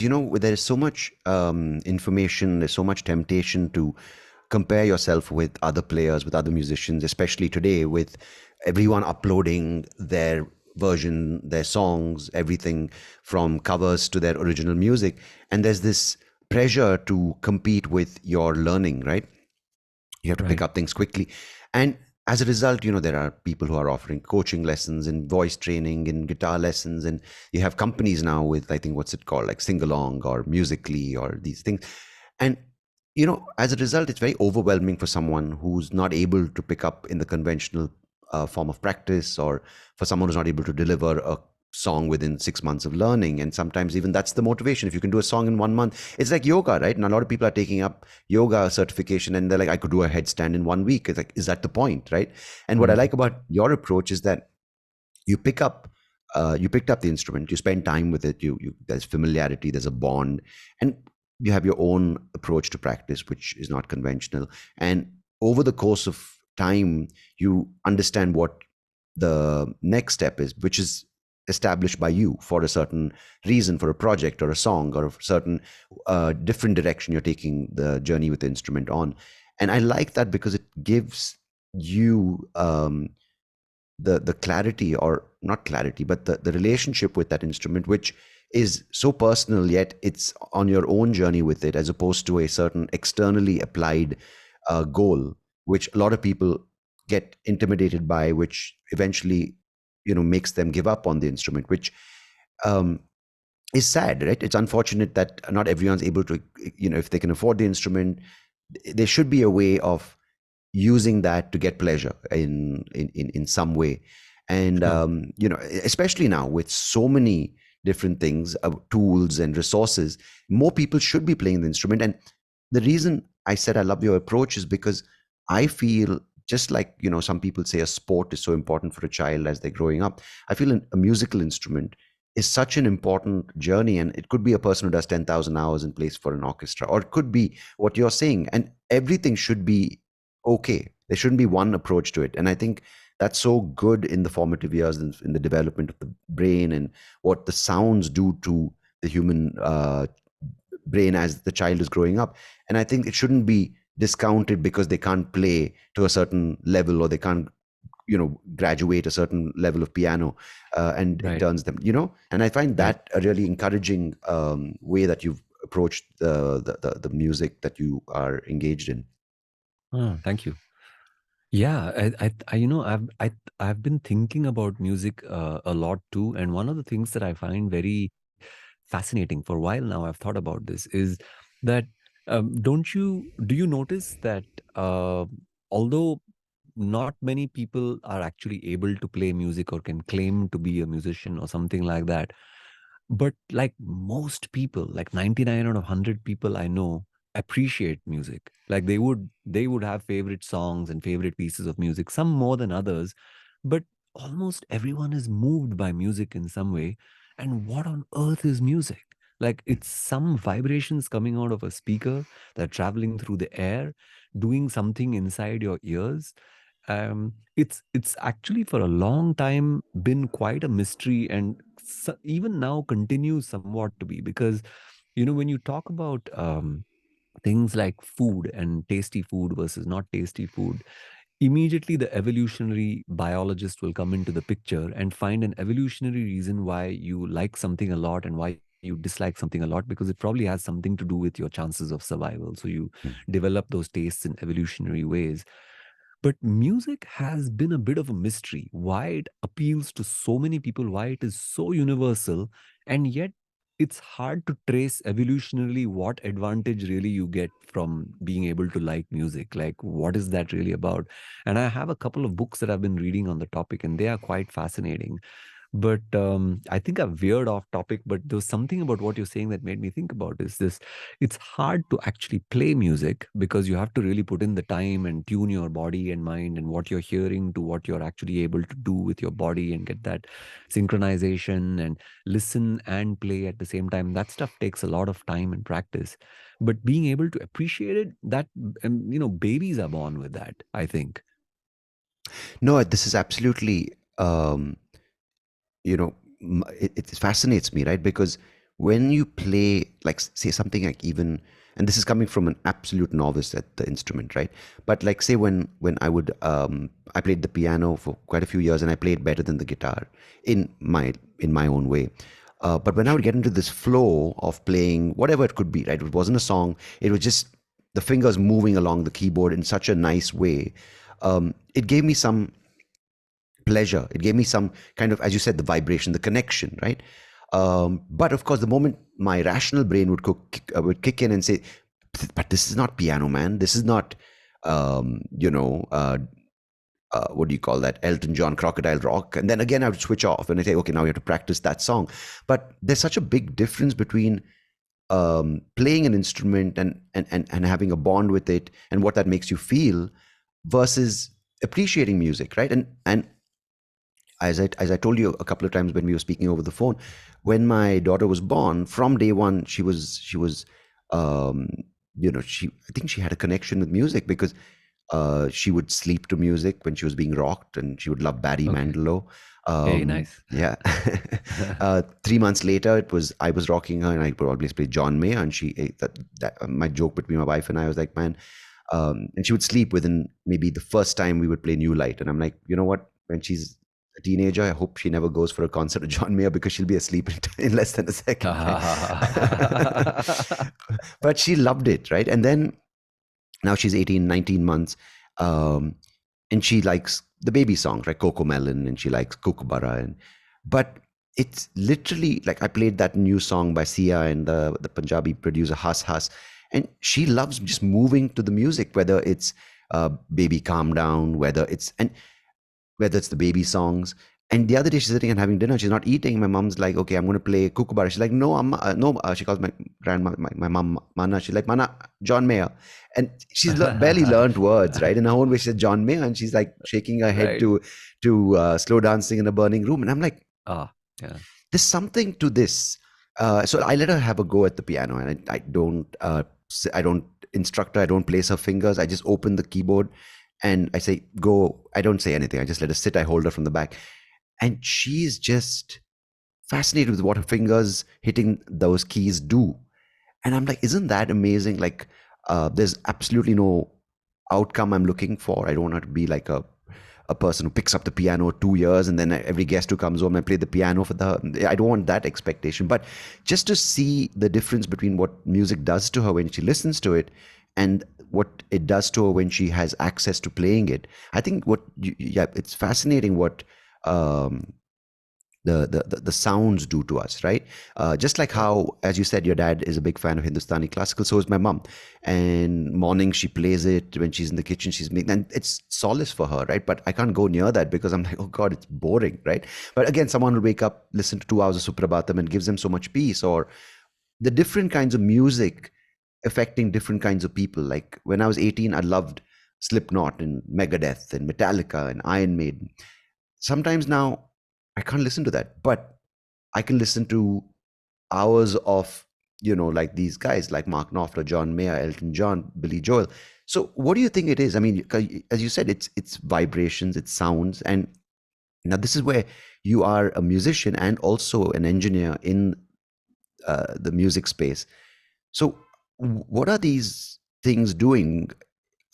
there's so much information, there's so much temptation to compare yourself with other players, with other musicians, especially today with everyone uploading their version, their songs, everything from covers to their original music. And there's this pressure to compete with your learning, right? You have to pick Right. up things quickly. And as a result, there are people who are offering coaching lessons and voice training and guitar lessons. And you have companies now with, I think, what's it called, like Sing Along or Musically or these things. And, as a result, it's very overwhelming for someone who's not able to pick up in the conventional form of practice, or for someone who's not able to deliver a song within 6 months of learning. And sometimes even that's the motivation. If you can do a song in 1 month, it's like yoga, right? And a lot of people are taking up yoga certification and they're like, I could do a headstand in 1 week. It's like, is that the point, right? And what I Mm. like about your approach is that you pick up you picked up the instrument, you spend time with it, there's familiarity, there's a bond, and you have your own approach to practice, which is not conventional. And over the course of time, you understand what the next step is, which is established by you for a certain reason, for a project or a song or a certain different direction you're taking the journey with the instrument on. And I like that because it gives you the clarity, or not clarity, but the relationship with that instrument, which is so personal, yet it's on your own journey with it, as opposed to a certain externally applied goal, which a lot of people get intimidated by, which eventually makes them give up on the instrument, which um, is sad, right? It's unfortunate that not everyone's able to, if they can afford the instrument, there should be a way of using that to get pleasure in some way. And Sure. especially now with so many different things, tools and resources, more people should be playing the instrument. And the reason I said I love your approach is because I feel, just like some people say a sport is so important for a child as they're growing up, I feel a musical instrument is such an important journey. And it could be a person who does 10,000 hours and plays for an orchestra, or it could be what you're saying, and everything should be okay. There shouldn't be one approach to it. And I think that's so good in the formative years, in the development of the brain, and what the sounds do to the human brain as the child is growing up. And I think it shouldn't be discounted because they can't play to a certain level, or they can't graduate a certain level of piano, and it Right. turns them, and I find Right. that a really encouraging way that you've approached the music that you are engaged in. Oh, thank you. Yeah, I've been thinking about music a lot too, and one of the things that I find very fascinating for a while now, I've thought about this, is that do you notice that uh, although not many people are actually able to play music or can claim to be a musician or something like that, but like most people, like 99 out of 100 people I know appreciate music. Like they would have favorite songs and favorite pieces of music, some more than others, but almost everyone is moved by music in some way. And what on earth is music? Like it's some vibrations coming out of a speaker that are traveling through the air, doing something inside your ears. It's actually for a long time been quite a mystery, and even now continues somewhat to be, because when you talk about things like food and tasty food versus not tasty food, immediately the evolutionary biologist will come into the picture and find an evolutionary reason why you like something a lot and why you dislike something a lot, because it probably has something to do with your chances of survival. So you develop those tastes in evolutionary ways. But music has been a bit of a mystery, why it appeals to so many people, why it is so universal, and yet it's hard to trace evolutionarily what advantage really you get from being able to like music. Like, what is that really about? And I have a couple of books that I've been reading on the topic, and they are quite fascinating. But I think I've veered off topic, but there was something about what you're saying that made me think about is this. It's hard to actually play music because you have to really put in the time and tune your body and mind and what you're hearing to what you're actually able to do with your body and get that synchronization and listen and play at the same time. That stuff takes a lot of time and practice. But being able to appreciate it, that, babies are born with that, I think. No, this is absolutely, it fascinates me, right? Because when you play, like say something like even, and this is coming from an absolute novice at the instrument, right? But like say when I would I played the piano for quite a few years, and I played better than the guitar in my own way. But when I would get into this flow of playing whatever it could be, right? It wasn't a song. It was just the fingers moving along the keyboard in such a nice way. It gave me some pleasure. It gave me some kind of, as you said, the vibration, the connection, right? But of course, the moment my rational brain would kick in and say, "But this is not piano, man. This is not, you know, what do you call that? Elton John, Crocodile Rock." And then again, I would switch off and I say, "Okay, now we have to practice that song." But there's such a big difference between playing an instrument and having a bond with it and what that makes you feel versus appreciating music, right? And as I told you a couple of times when we were speaking over the phone, when my daughter was born, from day one, she was, um, she I think she had a connection with music because she would sleep to music when she was being rocked, and she would love Barry Okay. Manilow. Hey, nice. Yeah. 3 months later, I was rocking her, and I would always play John Mayer, and that my joke between my wife and I was like, man, and she would sleep within maybe the first time we would play New Light, and I'm like, you know what? When she's a teenager, I hope she never goes for a concert of John Mayer because she'll be asleep in less than a second, right? But she loved it, right? And then now she's 18, 19 months, um, and she likes the baby songs, right? Coco Melon, and she likes Kookaburra. But it's literally like I played that new song by Sia and the Punjabi producer Has Has, and she loves just moving to the music, whether it's Baby Calm Down, whether it's the baby songs. And the other day she's sitting and having dinner. She's not eating. My mom's like, okay, I'm going to play Kookaburra. She's like, no, no. She calls my grandma, my mom, Mana. She's like, Mana, John Mayer. And she's barely learned words, right? In her own way, she said John Mayer. And she's like shaking her head Right. to slow dancing in a burning room. And I'm like, Ah, yeah. there's something to this. So I let her have a go at the piano, and I don't instruct her. I don't place her fingers. I just open the keyboard, and I say go. I don't say anything. I just let her sit. I hold her from the back, and she's just fascinated with what her fingers hitting those keys do. And I'm like, isn't that amazing? Like, there's absolutely no outcome I'm looking for. I don't want her to be like a person who picks up the piano 2 years and then every guest who comes home, I play the piano for the. I don't want that expectation, but just to see the difference between what music does to her when she listens to it and what it does to her when she has access to playing it. I think yeah, it's fascinating what um, the sounds do to us, right? Just like Right. how, as you said, your dad is a big fan of Hindustani classical, so is my mom. And morning she plays it when she's in the kitchen, she's making, and it's solace for her, right? But I can't go near that because I'm like, oh God, it's boring, right? But again, someone will wake up, listen to 2 hours of Suprabhatam and gives them so much peace. Or the different kinds of music affecting different kinds of people. Like when I was 18, I loved Slipknot and Megadeth and Metallica and Iron Maiden. Sometimes now I can't listen to that, but I can listen to hours of, like these guys like Mark Knopfler, John Mayer, Elton John, Billy Joel. So what do you think it is? I mean, as you said, it's vibrations, it's sounds. And now this is where you are a musician and also an engineer in the music space. So what are these things doing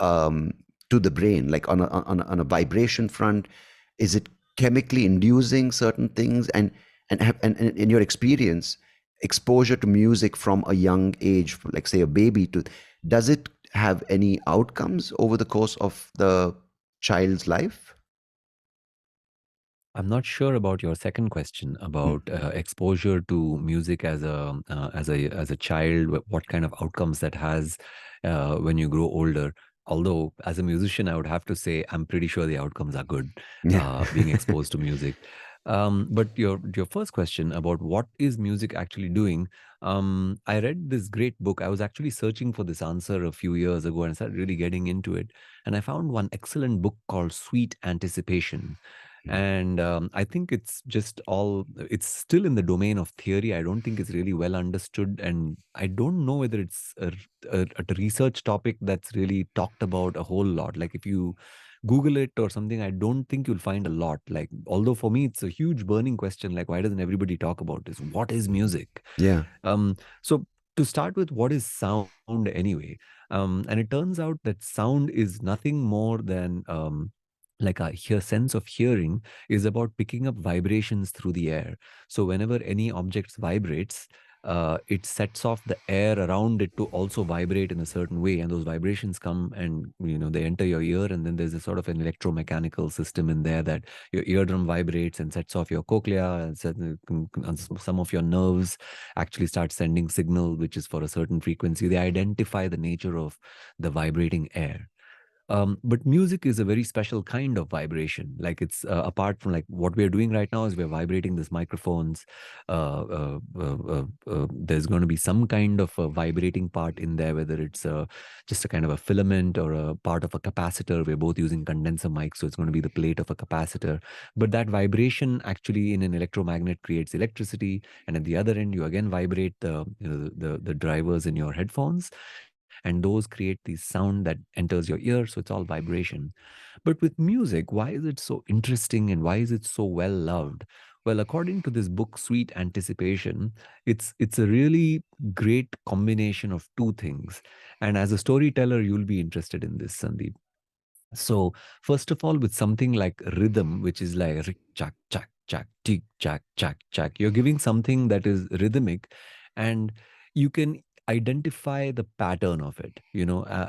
um, to the brain, like on a vibration front? Is it chemically inducing certain things? And in your experience, exposure to music from a young age, like say a baby, to does it have any outcomes over the course of the child's life? I'm not sure about your second question Hmm. about exposure to music as a child. What kind of outcomes that has when you grow older. Although, as a musician, I would have to say I'm pretty sure the outcomes are good. Yeah. Being exposed to music. But your first question about what is music actually doing. I read this great book. I was actually searching for this answer a few years ago and started really getting into it. And I found one excellent book called Sweet Anticipation, and I think it's still in the domain of theory. I don't think it's really well understood, and I don't know whether it's a research topic that's really talked about a whole lot. Like if you Google it or something, I don't think you'll find a lot. Like, although for me, it's a huge burning question. Like, why doesn't everybody talk about this? What is music? Yeah. So to start with, what is sound anyway? And it turns out that sound is nothing more than like a sense of hearing is about picking up vibrations through the air. So whenever any object vibrates, it sets off the air around it to also vibrate in a certain way, and those vibrations come and they enter your ear, and then there's a sort of an electromechanical system in there that your eardrum vibrates and sets off your cochlea, and some of your nerves actually start sending signal which is for a certain frequency. They identify the nature of the vibrating air. But music is a very special kind of vibration. Like, it's apart from like what we're doing right now is we're vibrating these microphones. There's going to be some kind of a vibrating part in there, whether it's just a kind of a filament or a part of a capacitor. We're both using condenser mics, so it's going to be the plate of a capacitor. But that vibration actually in an electromagnet creates electricity, and at the other end, you again vibrate the drivers in your headphones, and those create the sound that enters your ear. So it's all vibration. But with music, why is it so interesting and why is it so well loved? Well, according to this book Sweet Anticipation, it's a really great combination of two things. And as a storyteller, you'll be interested in this, Sandeep. So, first of all, with something like rhythm, which is like rick, chak, chak, chak, tick, chak, chak, chak, you're giving something that is rhythmic, and you can identify the pattern of it.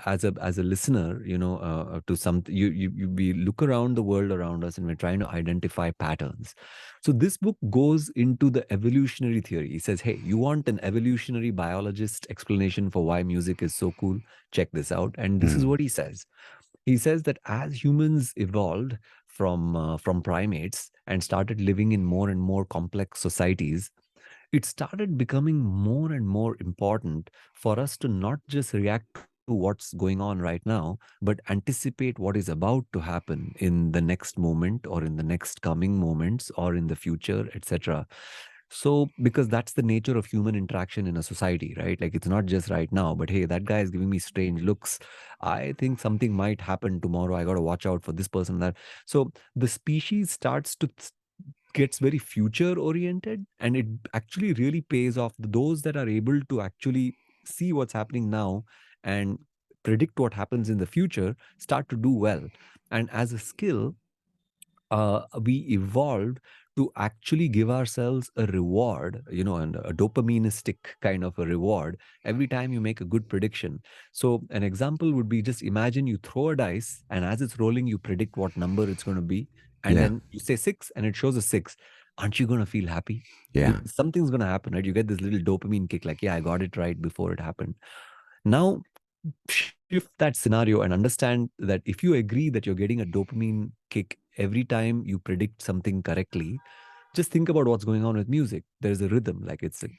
As a listener, to something, we look around the world around us, and we're trying to identify patterns. So this book goes into the evolutionary theory. He says, hey, you want an evolutionary biologist explanation for why music is so cool? Check this out. And this is Mm. what he says. He says that as humans evolved from primates and started living in more and more complex societies, it started becoming more and more important for us to not just react to what's going on right now, but anticipate what is about to happen in the next moment or in the next coming moments or in the future, etc. So, because that's the nature of human interaction in a society, right? Like, it's not just right now, but hey, that guy is giving me strange looks. I think something might happen tomorrow. I got to watch out for this person, that. So, the species starts to gets very future oriented, and it actually really pays off. Those that are able to actually see what's happening now and predict what happens in the future start to do well. And as a skill, we evolved to actually give ourselves a reward, and a dopaministic kind of a reward every time you make a good prediction. So, an example would be, just imagine you throw a dice, and as it's rolling, you predict what number it's going to be. And Yeah. then you say six, and it shows a six. Aren't you going to feel happy? Yeah. Something's going to happen, right? You get this little dopamine kick, like, yeah, I got it right before it happened. Now, shift that scenario and understand that if you agree that you're getting a dopamine kick every time you predict something correctly, just think about what's going on with music. There's a rhythm, like it's a,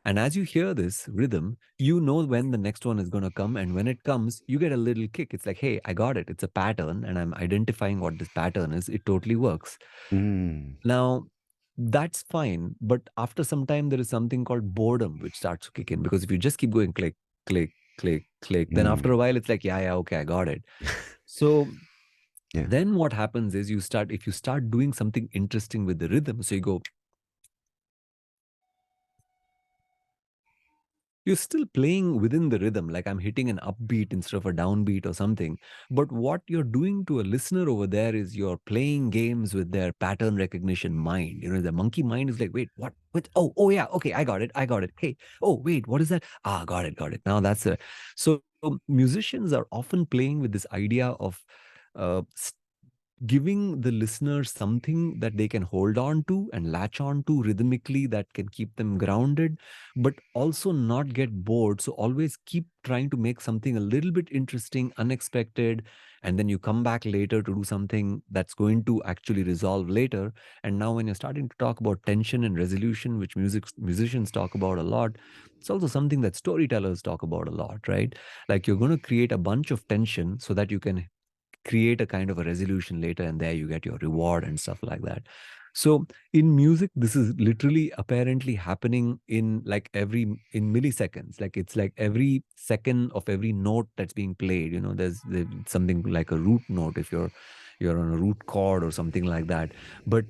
and as you hear this rhythm, you know when the next one is going to come. And when it comes, you get a little kick. It's like, hey, I got it. It's a pattern, and I'm identifying what this pattern is. It totally works. Mm. Now, that's fine. But after some time, there is something called boredom, which starts to kick in. Because if you just keep going click, click, click, click, then after a Mm. while, it's like, yeah, yeah, okay, I got it. So Yeah. then what happens is, if you start doing something interesting with the rhythm, so you go, you're still playing within the rhythm, like I'm hitting an upbeat instead of a downbeat or something. But what you're doing to a listener over there is you're playing games with their pattern recognition mind. The monkey mind is like, wait, what? Wait, oh yeah, okay, I got it. Hey, oh wait, what is that? Ah, got it. Now that's it. So musicians are often playing with this idea of uh, giving the listeners something that they can hold on to and latch on to rhythmically, that can keep them grounded, but also not get bored. So always keep trying to make something a little bit interesting, unexpected, and then you come back later to do something that's going to actually resolve later. And now when you're starting to talk about tension and resolution, which musicians talk about a lot, it's also something that storytellers talk about a lot, right? Like, you're going to create a bunch of tension so that you can create a kind of a resolution later, and there you get your reward and stuff like that. So in music, this is literally apparently happening in like in milliseconds. Like it's like every second of every note that's being played. There's something like a root note if you're on a root chord or something like that. But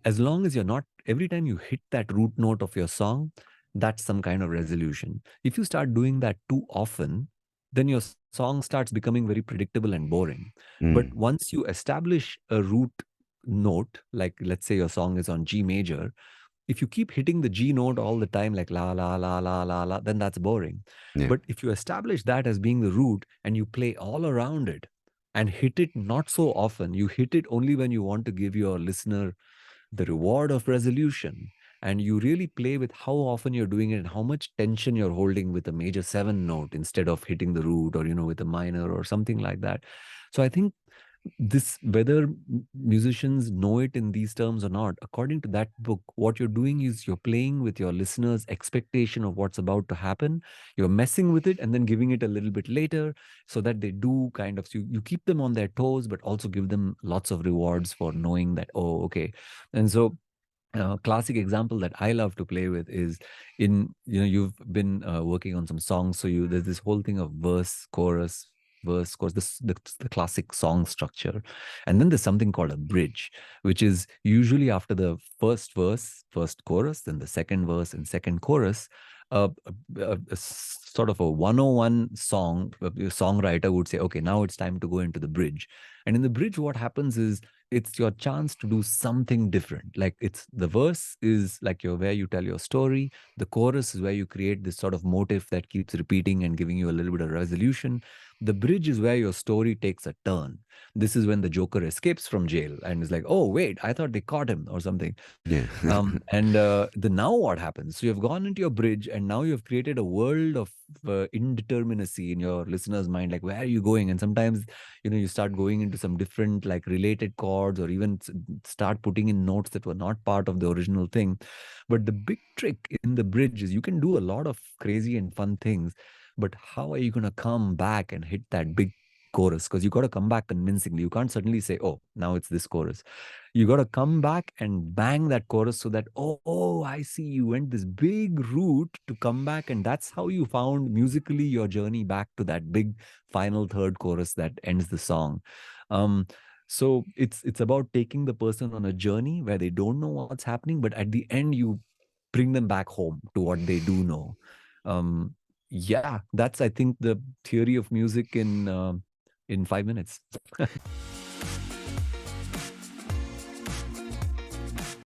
as long as you're not, every time you hit that root note of your song, that's some kind of resolution. If you start doing that too often, then your song starts becoming very predictable and boring. But Mm. once you establish a root note, like let's say your song is on G major, if you keep hitting the G note all the time, like la, la, la, la, la, la, then that's boring. Yeah. But if you establish that as being the root and you play all around it and hit it not so often, you hit it only when you want to give your listener the reward of resolution. And you really play with how often you're doing it and how much tension you're holding with a major seven note instead of hitting the root or, with a minor or something like that. So I think this, whether musicians know it in these terms or not, according to that book, what you're doing is you're playing with your listeners expectation of what's about to happen. You're messing with it and then giving it a little bit later, so that they do kind of, you keep them on their toes but also give them lots of rewards for knowing that, oh, okay. And so classic example that I love to play with is, you've been working on some songs, so there's this whole thing of verse, chorus, the classic song structure, and then there's something called a bridge, which is usually after the first verse, first chorus, then the second verse and second chorus. Sort of a 101 song, a songwriter would say, okay, now it's time to go into the bridge. And in the bridge, what happens is it's your chance to do something different. Like, it's the verse is like where you tell your story. The chorus is where you create this sort of motif that keeps repeating and giving you a little bit of resolution. The bridge is where your story takes a turn. This is when the Joker escapes from jail and is like, oh wait, I thought they caught him or something. Yeah. And the now what happens? So you've gone into your bridge, and now you've created a world of indeterminacy in your listener's mind. Like, where are you going? And sometimes, you start going into some different, like, related chords, or even start putting in notes that were not part of the original thing. But the big trick in the bridge is you can do a lot of crazy and fun things, but how are you going to come back and hit that big chorus? Because you got to come back convincingly. You can't suddenly say, oh, now it's this chorus. You got to come back and bang that chorus so that, oh, I see, you went this big route to come back. And that's how you found musically your journey back to that big final third chorus that ends the song. um so it's about taking the person on a journey where they don't know what's happening, but at the end you bring them back home to what they do know. um yeah, that's, I think, the theory of music in 5 minutes.